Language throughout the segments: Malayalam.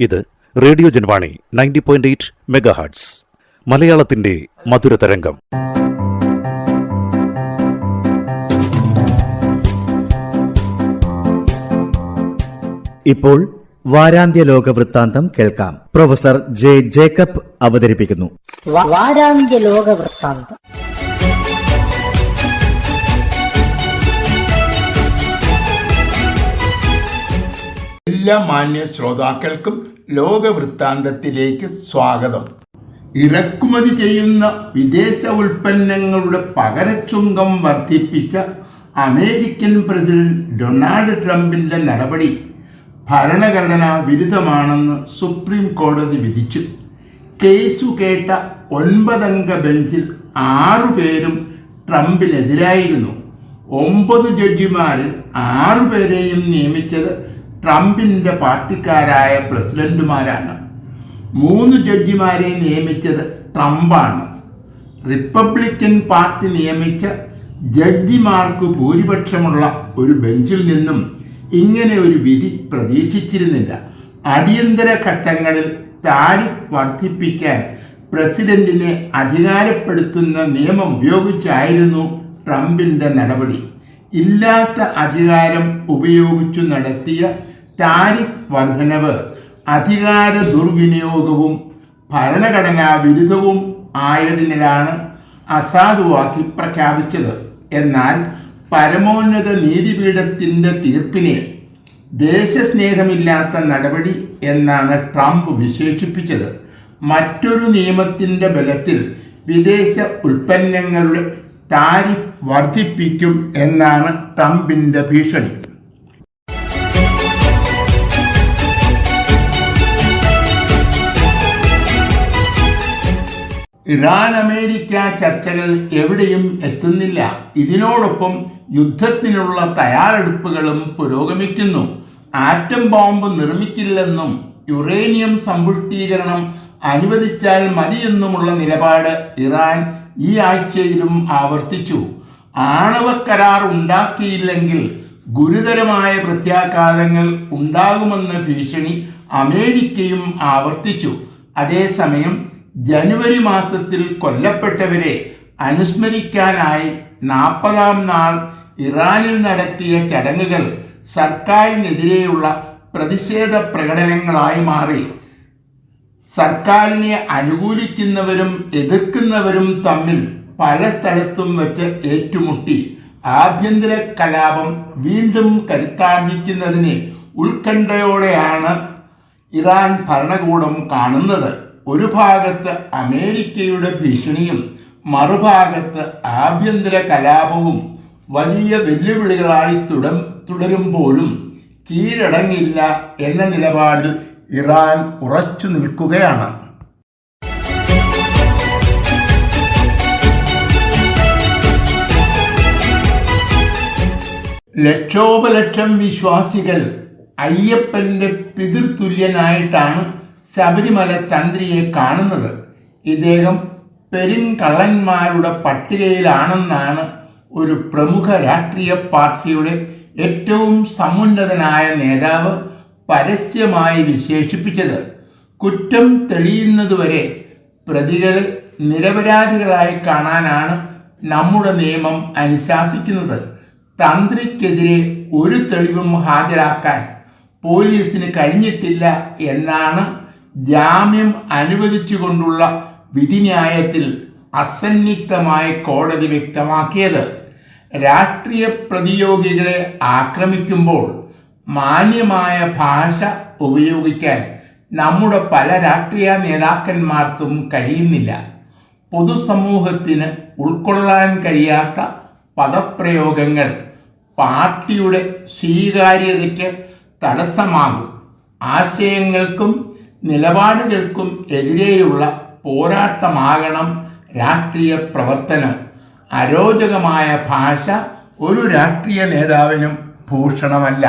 ഇത് റേഡിയോ ജൻവാണി 90.8 മെഗാഹെർട്സ് മലയാളത്തിന്റെ മധുരതരംഗം. ഇപ്പോൾ വാരാന്ത്യ ലോക വൃത്താന്തം കേൾക്കാം. പ്രൊഫസർ ജെ ജേക്കബ് അവതരിപ്പിക്കുന്നു. വാരാന്ത്യ ലോക വൃത്താന്തം. എല്ലാ മാന്യ ശ്രോതാക്കൾക്കും ലോകവൃത്താന്തത്തിലേക്ക് സ്വാഗതം. ഇറക്കുമതി ചെയ്യുന്ന വിദേശ ഉൽപ്പന്നങ്ങളുടെ പകരച്ചുങ്കം വർദ്ധിപ്പിച്ച അമേരിക്കൻ പ്രസിഡന്റ് ഡൊണാൾഡ് ട്രംപിന്റെ നടപടി ഭരണഘടനാ വിരുദ്ധമാണെന്ന് സുപ്രീം കോടതി വിധിച്ചു. കേസു കേട്ട 9 അംഗ ബെഞ്ചിൽ 6 പേരും ട്രംപിനെതിരായിരുന്നു. 9 ജഡ്ജിമാരിൽ 6 പേരെയും നിയമിച്ചത് ട്രംപിൻ്റെ പാർട്ടിക്കാരായ പ്രസിഡന്റുമാരാണ്. 3 ജഡ്ജിമാരെ നിയമിച്ചത് ട്രംപാണ്. റിപ്പബ്ലിക്കൻ പാർട്ടി നിയമിച്ച ജഡ്ജിമാർക്ക് ഭൂരിപക്ഷമുള്ള ഒരു ബെഞ്ചിൽ നിന്നും ഇങ്ങനെ ഒരു വിധി പ്രതീക്ഷിച്ചിരുന്നില്ല. അടിയന്തര ഘട്ടങ്ങളിൽ താരിഫ് വർദ്ധിപ്പിക്കാൻ പ്രസിഡന്റിനെ അധികാരപ്പെടുത്തുന്ന നിയമം ഉപയോഗിച്ചായിരുന്നു ട്രംപിൻ്റെ നടപടി. ഇല്ലാത്ത അധികാരം ഉപയോഗിച്ചു നടത്തിയ താരിഫ് വർധനവ് അധികാര ദുർവിനിയോഗവും ഭരണഘടനാ വിരുദ്ധവും ആയതിനാലാണ് അസാധുവാക്കി പ്രഖ്യാപിച്ചത്. എന്നാൽ പരമോന്നത നീതിപീഠത്തിൻ്റെ തീർപ്പിനെ ദേശസ്നേഹമില്ലാത്ത നടപടി എന്നാണ് ട്രംപ് വിശേഷിപ്പിച്ചത്. മറ്റൊരു നിയമത്തിൻ്റെ ബലത്തിൽ വിദേശ ഉൽപ്പന്നങ്ങളുടെ താരിഫ് വർദ്ധിപ്പിക്കും എന്നാണ് ട്രംപിൻ്റെ ഭീഷണി. ഇറാൻ അമേരിക്ക ചർച്ചകൾ എവിടെയും എത്തുന്നില്ല. ഇതിനോടൊപ്പം യുദ്ധത്തിനുള്ള തയ്യാറെടുപ്പുകളും പുരോഗമിക്കുന്നു. ആറ്റം ബോംബ് നിർമ്മിക്കില്ലെന്നും യുറേനിയം സമ്പുഷ്ടീകരണം അനുവദിച്ചാൽ മതിയെന്നുമുള്ള നിലപാട് ഇറാൻ ഈ ആഴ്ചയിലും ആവർത്തിച്ചു. ആണവ കരാർ ഉണ്ടാക്കിയില്ലെങ്കിൽ ഗുരുതരമായ പ്രത്യാഘാതങ്ങൾ ഉണ്ടാകുമെന്ന ഭീഷണി അമേരിക്കയും ആവർത്തിച്ചു. അതേസമയം ജനുവരി മാസത്തിൽ കൊല്ലപ്പെട്ടവരെ അനുസ്മരിക്കാനായി 40-ാം നാൾ ഇറാനിൽ നടത്തിയ ചടങ്ങുകൾ സർക്കാരിനെതിരെയുള്ള പ്രതിഷേധ പ്രകടനങ്ങളായി മാറി. സർക്കാരിനെ അനുകൂലിക്കുന്നവരും എതിർക്കുന്നവരും തമ്മിൽ പല സ്ഥലത്തും വെച്ച് ഏറ്റുമുട്ടി. ആഭ്യന്തര കലാപം വീണ്ടും കരുത്താർജിക്കുന്നതിനെ ഉത്കണ്ഠയോടെയാണ് ഇറാൻ ഭരണകൂടം കാണുന്നത്. ഒരു ഭാഗത്ത് അമേരിക്കയുടെ ഭീഷണിയും മറുഭാഗത്ത് ആഭ്യന്തര കലാപവും വലിയ വെല്ലുവിളികളായി തുടരുമ്പോഴും കീഴടങ്ങില്ല എന്ന നിലപാടിൽ ഇറാൻ ഉറച്ചു നിൽക്കുകയാണ്. ലക്ഷോപലക്ഷം വിശ്വാസികൾ അയ്യപ്പന്റെ പിതൃതുല്യനായിട്ടാണ് ശബരിമല തന്ത്രിയെ കാണുന്നത്. ഇദ്ദേഹം പെരുങ്കള്ളന്മാരുടെ പട്ടികയിലാണെന്നാണ് ഒരു പ്രമുഖ രാഷ്ട്രീയ പാർട്ടിയുടെ ഏറ്റവും സമുന്നതനായ നേതാവ് പരസ്യമായി വിശേഷിപ്പിച്ചത്. കുറ്റം തെളിയുന്നതുവരെ പ്രതികളെ നിരപരാധികളായി കാണാനാണ് നമ്മുടെ നിയമം അനുശാസിക്കുന്നത്. തന്ത്രിക്കെതിരെ ഒരു തെളിവും ഹാജരാക്കാൻ പോലീസിന് കഴിഞ്ഞിട്ടില്ല എന്നാണ് ജാമ്യം അനുവദിച്ചുകൊണ്ടുള്ള വിധിന്യായത്തിൽ അസന്നിഗ്ധമായി കോടതി വ്യക്തമാക്കിയത്. രാഷ്ട്രീയ പ്രതിയോഗികളെ ആക്രമിക്കുമ്പോൾ മാന്യമായ ഭാഷ ഉപയോഗിക്കാൻ നമ്മുടെ പല രാഷ്ട്രീയ നേതാക്കന്മാർക്കും കഴിയുന്നില്ല. പൊതുസമൂഹത്തിന് ഉൾക്കൊള്ളാൻ കഴിയാത്ത പദപ്രയോഗങ്ങൾ പാർട്ടിയുടെ സ്വീകാര്യതയ്ക്ക് തടസ്സമാകും. ആശയങ്ങൾക്കും നിലപാടുകൾക്കും എതിരെയുള്ള പോരാട്ടമാകണം രാഷ്ട്രീയ പ്രവർത്തനം. അരോചകമായ ഭാഷ ഒരു രാഷ്ട്രീയ നേതാവിനും ഭൂഷണമല്ല.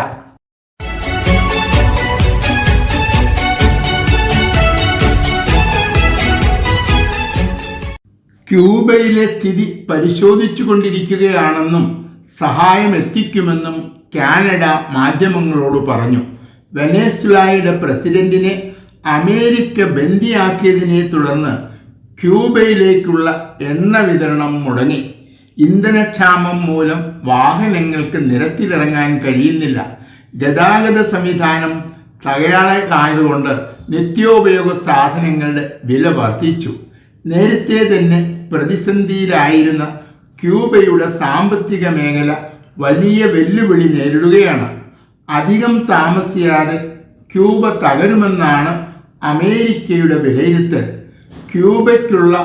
ക്യൂബയിലെ സ്ഥിതി പരിശോധിച്ചു കൊണ്ടിരിക്കുകയാണെന്നും സഹായം എത്തിക്കുമെന്നും കാനഡ മാധ്യമങ്ങളോട് പറഞ്ഞു. വെനസ്വേലയുടെ പ്രസിഡന്റിനെ അമേരിക്ക ബന്ദിയാക്കിയതിനെ തുടർന്ന് ക്യൂബയിലേക്കുള്ള എണ്ണ വിതരണം മുടങ്ങി. ഇന്ധനക്ഷാമം മൂലം വാഹനങ്ങൾക്ക് നിരത്തിലിറങ്ങാൻ കഴിയുന്നില്ല. ഗതാഗത സംവിധാനം തകരാറായതുകൊണ്ട് നിത്യോപയോഗ സാധനങ്ങളുടെ വില വർദ്ധിച്ചു. നേരത്തെ തന്നെ പ്രതിസന്ധിയിലായിരുന്ന ക്യൂബയുടെ സാമ്പത്തിക മേഖല വലിയ വെല്ലുവിളി നേരിടുകയാണ്. അധികം താമസിയാതെ ക്യൂബ തകരുമെന്നാണ് അമേരിക്കയുടെ വിലയിരുത്തൽ. ക്യൂബയ്ക്കുള്ള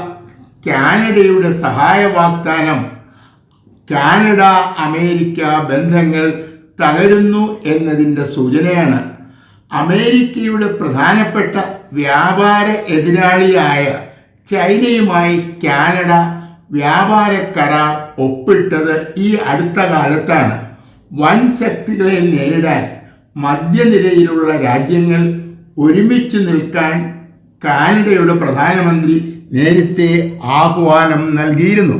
കാനഡയുടെ സഹായ വാഗ്ദാനം കാനഡ അമേരിക്ക ബന്ധങ്ങൾ തകരുന്നു എന്നതിൻ്റെ സൂചനയാണ്. അമേരിക്കയുടെ പ്രധാനപ്പെട്ട വ്യാപാര എതിരാളിയായ ചൈനയുമായി കാനഡ വ്യാപാര കരാർ ഒപ്പിട്ടത് ഈ അടുത്ത കാലത്താണ്. വൻ ശക്തികളെ നേരിടാൻ മധ്യനിരയിലുള്ള രാജ്യങ്ങൾ ഒരുമിച്ച് നിൽക്കാൻ കാനഡയുടെ പ്രധാനമന്ത്രി നേരത്തെ ആഹ്വാനം നൽകിയിരുന്നു.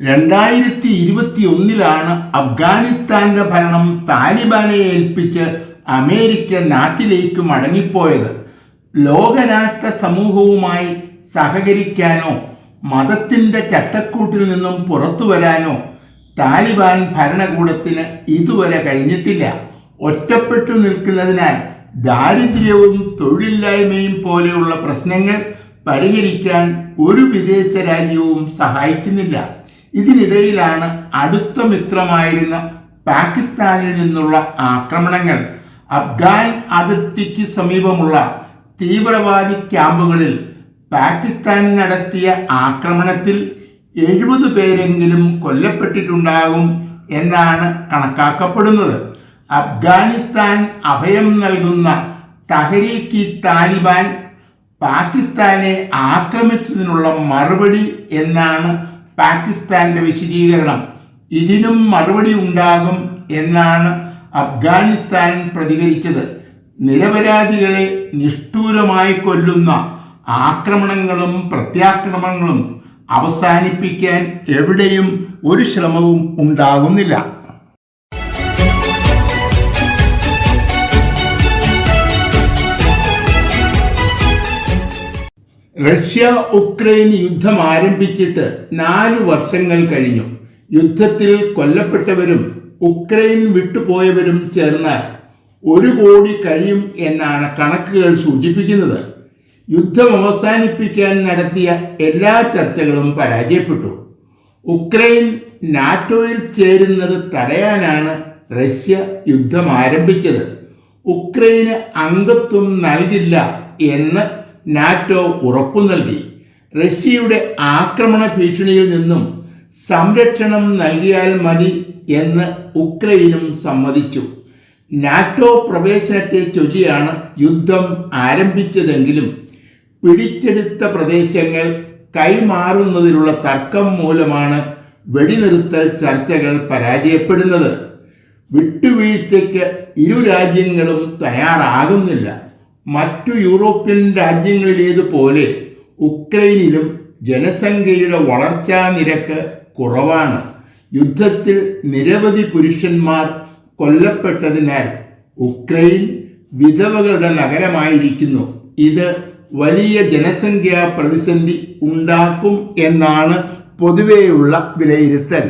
രണ്ടായിരത്തി 2021 അഫ്ഗാനിസ്ഥാന്റെ ഭരണം താലിബാനെ ഏൽപ്പിച്ച് അമേരിക്ക നാട്ടിലേക്ക് മടങ്ങിപ്പോയത്. ലോകരാഷ്ട്ര സമൂഹവുമായി സഹകരിക്കാനോ മതത്തിന്റെ ചട്ടക്കൂട്ടിൽ നിന്നും പുറത്തു വരാനോ താലിബാൻ ഭരണകൂടത്തിന് ഇതുവരെ കഴിഞ്ഞിട്ടില്ല. ഒറ്റപ്പെട്ടു നിൽക്കുന്നതിനാൽ ദാരിദ്ര്യവും തൊഴിലില്ലായ്മയും പോലെയുള്ള പ്രശ്നങ്ങൾ പരിഹരിക്കാൻ ഒരു വിദേശ രാജ്യവും സഹായിക്കുന്നില്ല. ഇതിനിടയിലാണ് അടുത്ത മിത്രമായിരുന്ന പാകിസ്ഥാനിൽ നിന്നുള്ള ആക്രമണങ്ങൾ. അഫ്ഗാൻ അതിർത്തിക്ക് സമീപമുള്ള തീവ്രവാദി ക്യാമ്പുകളിൽ പാകിസ്ഥാൻ നടത്തിയ ആക്രമണത്തിൽ 70 പേരെങ്കിലും കൊല്ലപ്പെട്ടിട്ടുണ്ടാകും എന്നാണ് കണക്കാക്കപ്പെടുന്നത്. അഫ്ഗാനിസ്ഥാൻ അഭയം നൽകുന്ന തഹരീക്ക് താലിബാൻ പാകിസ്ഥാനെ ആക്രമിച്ചതിനുള്ള മറുപടി എന്നാണ് പാകിസ്ഥാന്റെ വിശദീകരണം. ഇതിനും മറുപടി ഉണ്ടാകും എന്നാണ് അഫ്ഗാനിസ്ഥാൻ പ്രതികരിച്ചത്. നിരപരാധികളെ നിഷ്ഠൂരമായി കൊല്ലുന്ന ആക്രമണങ്ങളും പ്രത്യാക്രമണങ്ങളും അവസാനിപ്പിക്കാൻ എവിടെയും ഒരു ശ്രമവും ഉണ്ടാകുന്നില്ല. റഷ്യ ഉക്രൈൻ യുദ്ധം ആരംഭിച്ചിട്ട് 4 വർഷങ്ങൾ കഴിഞ്ഞു. യുദ്ധത്തിൽ കൊല്ലപ്പെട്ടവരും ഉക്രൈൻ വിട്ടുപോയവരും ചേർന്നാൽ 1 കോടി കഴിയും എന്നാണ് കണക്കുകൾ സൂചിപ്പിക്കുന്നത്. യുദ്ധം അവസാനിപ്പിക്കാൻ നടത്തിയ എല്ലാ ചർച്ചകളും പരാജയപ്പെട്ടു. ഉക്രൈൻ നാറ്റോയിൽ ചേരുന്നത് തടയാനാണ് റഷ്യ യുദ്ധം ആരംഭിച്ചത്. ഉക്രൈന് അംഗത്വം നൽകില്ല എന്ന് നാറ്റോ ഉറപ്പു നൽകി. റഷ്യയുടെ ആക്രമണ ഭീഷണിയിൽ നിന്നും സംരക്ഷണം നൽകിയാൽ മതി എന്ന് ഉക്രൈനും സമ്മതിച്ചു. നാറ്റോ പ്രവേശനത്തെ ചൊല്ലിയാണ് യുദ്ധം ആരംഭിച്ചതെങ്കിലും പിടിച്ചെടുത്ത പ്രദേശങ്ങൾ കൈമാറുന്നതിലുള്ള തർക്കം മൂലമാണ് വെടിനിർത്തൽ ചർച്ചകൾ പരാജയപ്പെടുന്നത്. വിട്ടുവീഴ്ചയ്ക്ക് ഇരു രാജ്യങ്ങളും തയ്യാറാകുന്നില്ല. മറ്റു യൂറോപ്യൻ രാജ്യങ്ങളിലേതുപോലെ ഉക്രൈനിലും ജനസംഖ്യയുടെ വളർച്ചാ നിരക്ക് കുറവാണ്. യുദ്ധത്തിൽ നിരവധി പുരുഷന്മാർ കൊല്ലപ്പെട്ടതിനാൽ ഉക്രൈൻ വിധവകളുടെ നഗരമായിരിക്കുന്നു. ഇത് വലിയ ജനസംഖ്യാ പ്രതിസന്ധി ഉണ്ടാക്കും എന്നാണ് പൊതുവെയുള്ള വിലയിരുത്തൽ.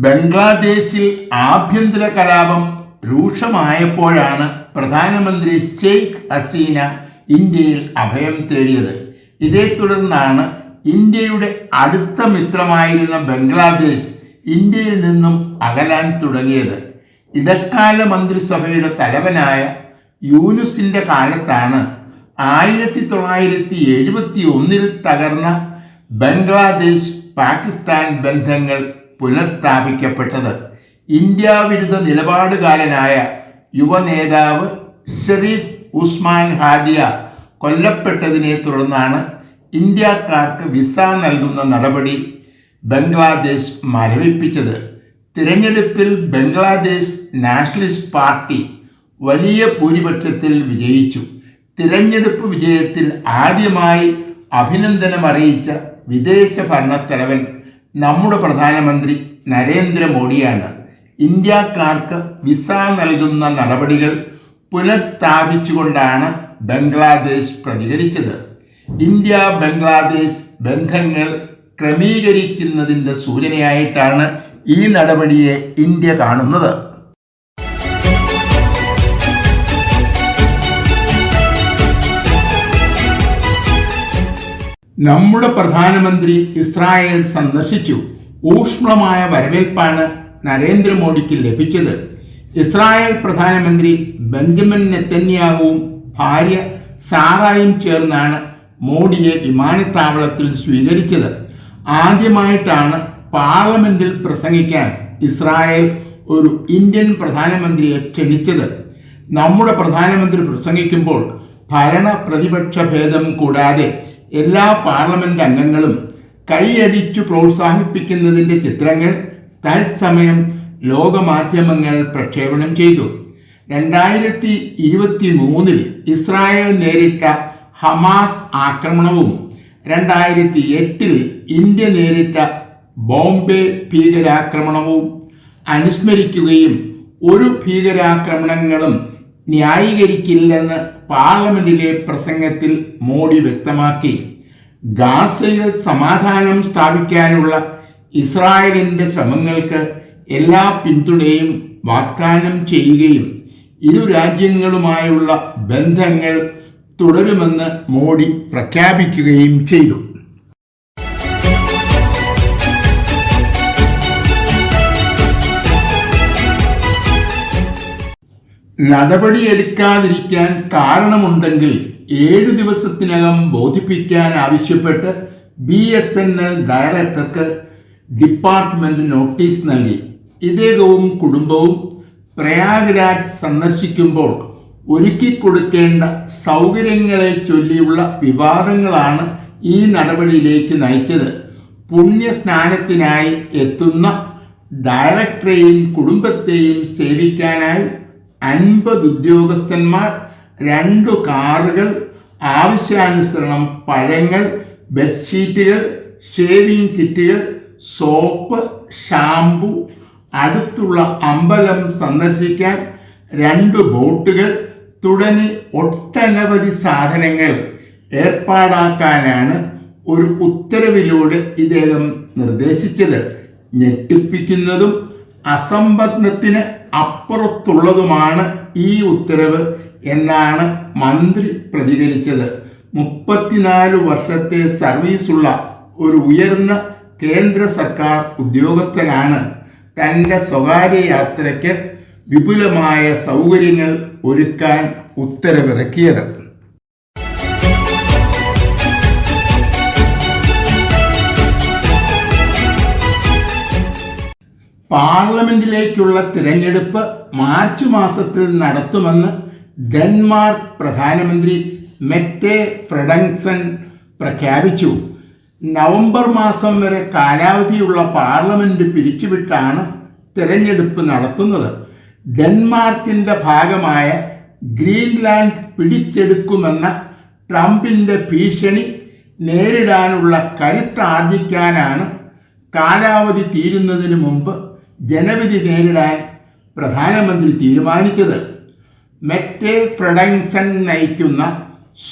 ബംഗ്ലാദേശിൽ ആഭ്യന്തര കലാപം രൂക്ഷമായപ്പോഴാണ് പ്രധാനമന്ത്രി ഷെയ്ഖ് ഹസീന ഇന്ത്യയിൽ അഭയം തേടിയത്. ഇതേ തുടർന്നാണ് ഇന്ത്യയുടെ അടുത്ത മിത്രമായിരുന്ന ബംഗ്ലാദേശ് ഇന്ത്യയിൽ നിന്നും അകലാൻ തുടങ്ങിയത്. ഇടക്കാല മന്ത്രിസഭയുടെ തലവനായ യൂനുസിന്റെ കാലത്താണ് 1971 തകർന്ന ബംഗ്ലാദേശ് പാകിസ്ഥാൻ ബന്ധങ്ങൾ പുനഃസ്ഥാപിക്കപ്പെട്ടത്. ഇന്ത്യ വിരുദ്ധ നിലപാടുകാരനായ യുവനേതാവ് ഷെരീഫ് ഉസ്മാൻ ഹാദിയ കൊല്ലപ്പെട്ടതിനെ തുടർന്നാണ് ഇന്ത്യക്കാർക്ക് വിസ നൽകുന്ന നടപടി ബംഗ്ലാദേശ് മരവിപ്പിച്ചത്. തിരഞ്ഞെടുപ്പിൽ ബംഗ്ലാദേശ് നാഷണലിസ്റ്റ് പാർട്ടി വലിയ ഭൂരിപക്ഷത്തിൽ വിജയിച്ചു. തിരഞ്ഞെടുപ്പ് വിജയത്തിൽ ആദ്യമായി അഭിനന്ദനം അറിയിച്ച വിദേശ ഭരണത്തലവൻ നമ്മുടെ പ്രധാനമന്ത്രി നരേന്ദ്രമോദിയാണ്. ഇന്ത്യക്കാർക്ക് വിസ നൽകുന്ന നടപടികൾ പുനഃസ്ഥാപിച്ചുകൊണ്ടാണ് ബംഗ്ലാദേശ് പ്രതികരിച്ചത്. ഇന്ത്യ ബംഗ്ലാദേശ് ബന്ധങ്ങൾ ക്രമീകരിക്കുന്നതിൻ്റെ സൂചനയായിട്ടാണ് ഈ നടപടിയെ ഇന്ത്യ കാണുന്നത്. നമ്മുടെ പ്രധാനമന്ത്രി ഇസ്രായേൽ സന്ദർശിച്ചു. ഊഷ്മളമായ വരവേൽപ്പാണ് നരേന്ദ്രമോദിക്ക് ലഭിച്ചത്. ഇസ്രായേൽ പ്രധാനമന്ത്രി ബെഞ്ചമിൻ നെതന്യാഹുവും ഭാര്യ സാറായും ചേർന്നാണ് മോഡിയെ വിമാനത്താവളത്തിൽ സ്വീകരിച്ചത്. ആദ്യമായിട്ടാണ് പാർലമെന്റിൽ പ്രസംഗിക്കാൻ ഇസ്രായേൽ ഒരു ഇന്ത്യൻ പ്രധാനമന്ത്രിയെ ക്ഷണിച്ചത്. നമ്മുടെ പ്രധാനമന്ത്രി പ്രസംഗിക്കുമ്പോൾ ഭരണ പ്രതിപക്ഷ ഭേദം കൂടാതെ എല്ലാ പാർലമെന്റ് അംഗങ്ങളും കൈയടിച്ചു പ്രോത്സാഹിപ്പിക്കുന്നതിൻ്റെ ചിത്രങ്ങൾ തത്സമയം ലോകമാധ്യമങ്ങൾ പ്രക്ഷേപണം ചെയ്തു. 2023 ഇസ്രായേൽ നേരിട്ട ഹമാസ് ആക്രമണവും 2008 ഇന്ത്യ നേരിട്ട ബോംബെ ഭീകരാക്രമണവും അനുസ്മരിക്കുകയും ഒരു ഭീകരാക്രമണങ്ങളും ന്യായീകരിക്കില്ലെന്ന് പാർലമെന്റിലെ പ്രസംഗത്തിൽ മോഡി വ്യക്തമാക്കി. ഗാസയിൽ സമാധാനം സ്ഥാപിക്കാനുള്ള ഇസ്രായേലിൻ്റെ ശ്രമങ്ങൾക്ക് എല്ലാ പിന്തുണയും വാഗ്ദാനം ചെയ്യുകയും ഇരു രാജ്യങ്ങളുമായുള്ള ബന്ധങ്ങൾ തുടരുമെന്ന് മോഡി പ്രഖ്യാപിക്കുകയും ചെയ്തു. നടപടിയെടുക്കാതിരിക്കാൻ കാരണമുണ്ടെങ്കിൽ 7 ദിവസത്തിനകം ബോധിപ്പിക്കാൻ ആവശ്യപ്പെട്ട് BSNL ഡയറക്ടർക്ക് ഡിപ്പാർട്ട്മെന്റ് നോട്ടീസ് നൽകി. ഇദ്ദേഹവും കുടുംബവും പ്രയാഗ്രാജ് സന്ദർശിക്കുമ്പോൾ ഒരുക്കിക്കൊടുക്കേണ്ട സൗകര്യങ്ങളെ ചൊല്ലിയുള്ള വിവാദങ്ങളാണ് ഈ നടപടിയിലേക്ക് നയിച്ചത്. പുണ്യസ്നാനത്തിനായി എത്തുന്ന ഡയറക്ടറെയും കുടുംബത്തെയും സേവിക്കാനായി 50 ഉദ്യോഗസ്ഥന്മാർ, 2 കാറുകൾ, ആവശ്യാനുസരണം പഴങ്ങൾ, ബെഡ്ഷീറ്റുകൾ, ഷേവിംഗ് കിറ്റുകൾ, സോപ്പ്, ഷാംപൂ, അടുത്തുള്ള അമ്പലം സന്ദർശിക്കാൻ 2 ബോട്ടുകൾ തുടങ്ങി ഒട്ടനവധി സാധനങ്ങൾ ഏർപ്പാടാക്കാനാണ് ഒരു ഉത്തരവിലൂടെ ഇദ്ദേഹം നിർദ്ദേശിച്ചത്. ഞെട്ടിപ്പിക്കുന്നതും അസംബന്ധത്തിന് അപ്പുറത്തുള്ളതുമാണ് ഈ ഉത്തരവ് എന്നാണ് മന്ത്രി പ്രതികരിച്ചത്. 34 വർഷത്തെ സർവീസുള്ള ഒരു ഉയർന്ന കേന്ദ്ര സർക്കാർ ഉദ്യോഗസ്ഥനാണ് തൻ്റെ സ്വകാര്യ യാത്രയ്ക്ക് വിപുലമായ സൗകര്യങ്ങൾ ഒരുക്കാൻ ഉത്തരവിറക്കിയത്. പാർലമെന്റിലേക്കുള്ള തിരഞ്ഞെടുപ്പ് മാർച്ച് മാസത്തിൽ നടത്തുമെന്ന് ഡെൻമാർക്ക് പ്രധാനമന്ത്രി മെറ്റെ ഫ്രെഡറിക്സൻ പ്രഖ്യാപിച്ചു. നവംബർ മാസം വരെ കാലാവധിയുള്ള പാർലമെന്റ് പിരിച്ചുവിട്ടാണ് തിരഞ്ഞെടുപ്പ് നടത്തുന്നത്. ഡെൻമാർക്കിൻ്റെ ഭാഗമായ ഗ്രീൻലാൻഡ് പിടിച്ചെടുക്കുമെന്ന ട്രംപിൻ്റെ ഭീഷണി നേരിടാനുള്ള കരുത്താർജിക്കാനാണ് കാലാവധി തീരുന്നതിന് മുമ്പ് ജനവിധി നേരിടാൻ പ്രധാനമന്ത്രി തീരുമാനിച്ചത്. മെറ്റെ ഫ്രെഡറിക്സൻ നയിക്കുന്ന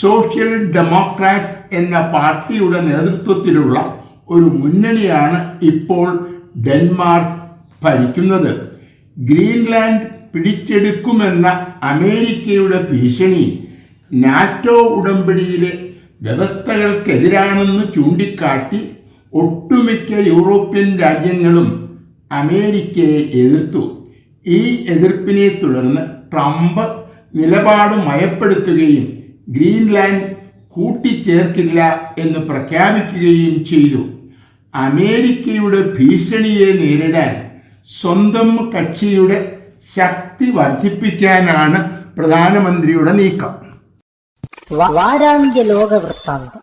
സോഷ്യൽ ഡെമോക്രാറ്റ്സ് എന്ന പാർട്ടിയുടെ നേതൃത്വത്തിലുള്ള ഒരു മുന്നണിയാണ് ഇപ്പോൾ ഡെൻമാർക്ക് ഭരിക്കുന്നത്. ഗ്രീൻലാൻഡ് പിടിച്ചെടുക്കുമെന്ന അമേരിക്കയുടെ ഭീഷണി നാറ്റോ ഉടമ്പടിയിലെ വ്യവസ്ഥകൾക്കെതിരാണെന്ന് ചൂണ്ടിക്കാട്ടി ഒട്ടുമിക്ക യൂറോപ്യൻ രാജ്യങ്ങളും അമേരിക്കയെ എതിർത്തു. ഈ എതിർപ്പിനെ തുടർന്ന് ട്രംപ് നിലപാട് മയപ്പെടുത്തുകയും ഗ്രീൻലാൻഡ് കൂട്ടിച്ചേർക്കില്ല എന്ന് പ്രഖ്യാപിക്കുകയും ചെയ്തു. അമേരിക്കയുടെ ഭീഷണിയെ നേരിടാൻ സ്വന്തം കക്ഷിയുടെ ശക്തി വർദ്ധിപ്പിക്കാനാണ് പ്രധാനമന്ത്രിയുടെ നീക്കം. വാരാന്ത്യ ലോക വൃത്താന്തം.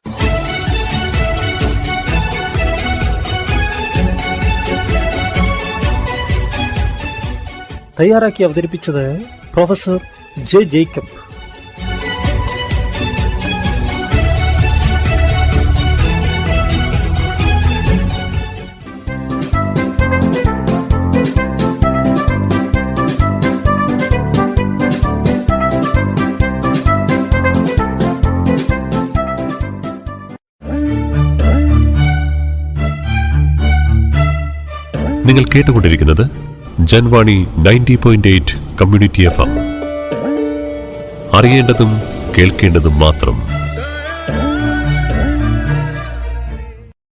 തയ്യാറാക്കി അവതരിപ്പിച്ചത് പ്രൊഫസർ ജെ ജേക്കബ്. നിങ്ങൾ കേട്ടുകൊണ്ടിരിക്കുന്നത് ജൻവാണി 90.8 കമ്മ്യൂണിറ്റി FM. അറിയേണ്ടതും കേൾക്കേണ്ടതും മാത്രം.